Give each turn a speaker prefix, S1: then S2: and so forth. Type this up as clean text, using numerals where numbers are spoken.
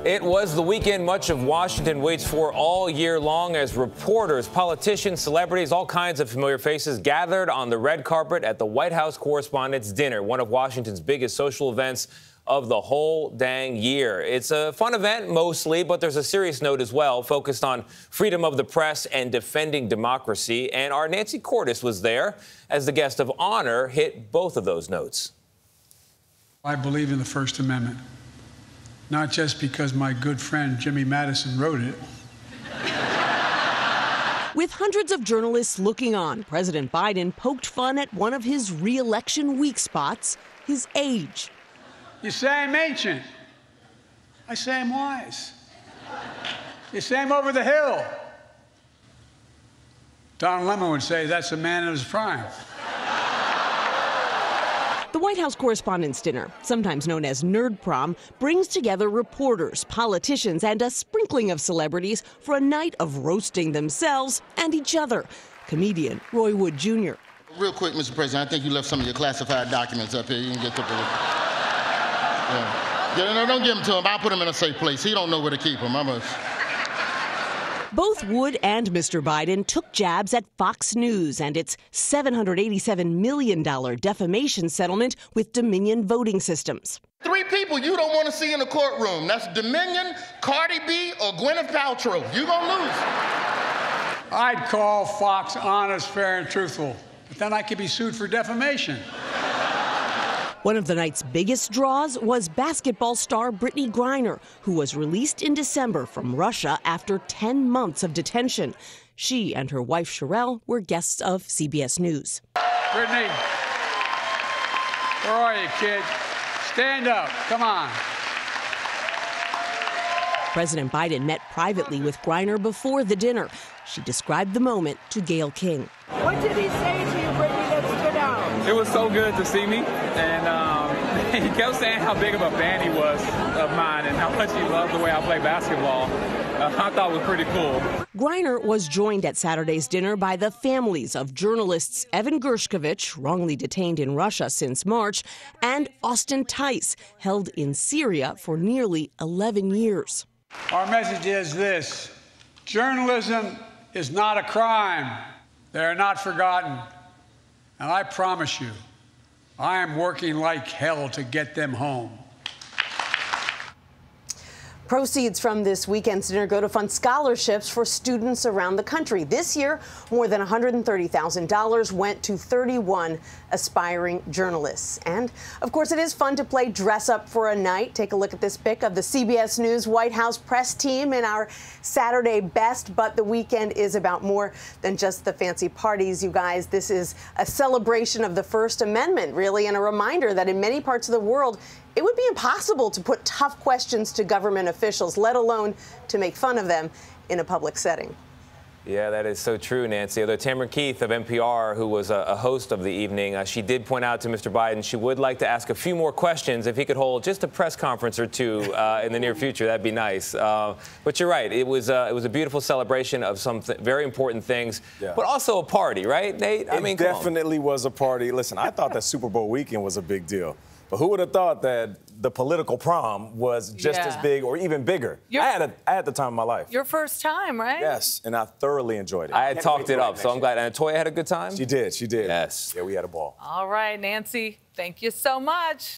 S1: It was the weekend much of Washington waits for all year long as reporters, politicians, celebrities, all kinds of familiar faces gathered on the red carpet at the White House Correspondents' Dinner, one of Washington's biggest social events of the whole dang year. It's a fun event mostly, but there's a serious note as well, focused on freedom of the press and defending democracy. And our Nancy Cordes was there as the guest of honor hit both of those notes.
S2: I believe in the First Amendment. Not just because my good friend Jimmy Madison wrote it.
S3: With hundreds of journalists looking on, President Biden poked fun at one of his re-election weak spots, his age.
S2: You say I'm ancient. I say I'm wise. You say I'm over the hill. Don Lemon would say that's a man in his prime.
S3: The White House Correspondents' Dinner, sometimes known as Nerd Prom, brings together reporters, politicians, and a sprinkling of celebrities for a night of roasting themselves and each other. Comedian Roy Wood Jr.
S4: Real quick, Mr. President, I think you left some of your classified documents up here. You can get to no, don't give them to him. I'll put them in a safe place. He don't know where to keep them.
S3: Both Wood and Mr. Biden took jabs at Fox News and its $787 million defamation settlement with Dominion Voting Systems.
S4: 3 people you don't want to see in the courtroom. That's Dominion, Cardi B, or Gwyneth Paltrow. You gonna lose.
S2: I'd call Fox honest, fair, and truthful, but then I could be sued for defamation.
S3: One of the night's biggest draws was basketball star Brittany Griner, who was released in December from Russia after 10 months of detention. She and her wife Sherelle were guests of CBS News.
S2: Brittany, where are you, kid? Stand up. Come on.
S3: President Biden met privately with Griner before the dinner. She described the moment to Gayle King.
S5: What did he say to you, Brittany, that stood out?
S6: It was so good to see me, and he kept saying how big of a fan he was of mine and how much he loved the way I play basketball. I thought it was pretty cool.
S3: Griner was joined at Saturday's dinner by the families of journalists Evan Gershkovich, wrongly detained in Russia since March, and Austin Tice, held in Syria for nearly 11 years.
S2: Our message is this: journalism is not a crime. They are not forgotten. And I promise you, I am working like hell to get them home.
S7: Proceeds from this weekend's dinner go to fund scholarships for students around the country. This year, more than $130,000 went to 31 aspiring journalists. And, of course, it is fun to play dress up for a night. Take a look at this pic of the CBS News White House press team in our Saturday best. But the weekend is about more than just the fancy parties, you guys. This is a celebration of the First Amendment, really, and a reminder that in many parts of the world, it would be impossible to put tough questions to government officials, let alone to make fun of them in a public setting.
S1: Yeah, that is so true, Nancy. Although Tamara Keith of NPR, who was a host of the evening, she did point out to Mr. Biden she would like to ask a few more questions. If he could hold just a press conference or two in the near future, that'd be nice. But you're right. It was a beautiful celebration of some very important things, but also a party, right, Nate? I mean,
S8: it definitely was a party. Listen, I thought that Super Bowl weekend was a big deal. But who would have thought that the political prom was just as big or even bigger? I had the time of my life.
S5: Your first time, right?
S8: Yes, and I thoroughly enjoyed it.
S1: I had talked it up, so I'm glad. And Toya had a good time?
S8: She did.
S1: Yes.
S8: Yeah, we had a ball.
S5: All right, Nancy, thank you so much.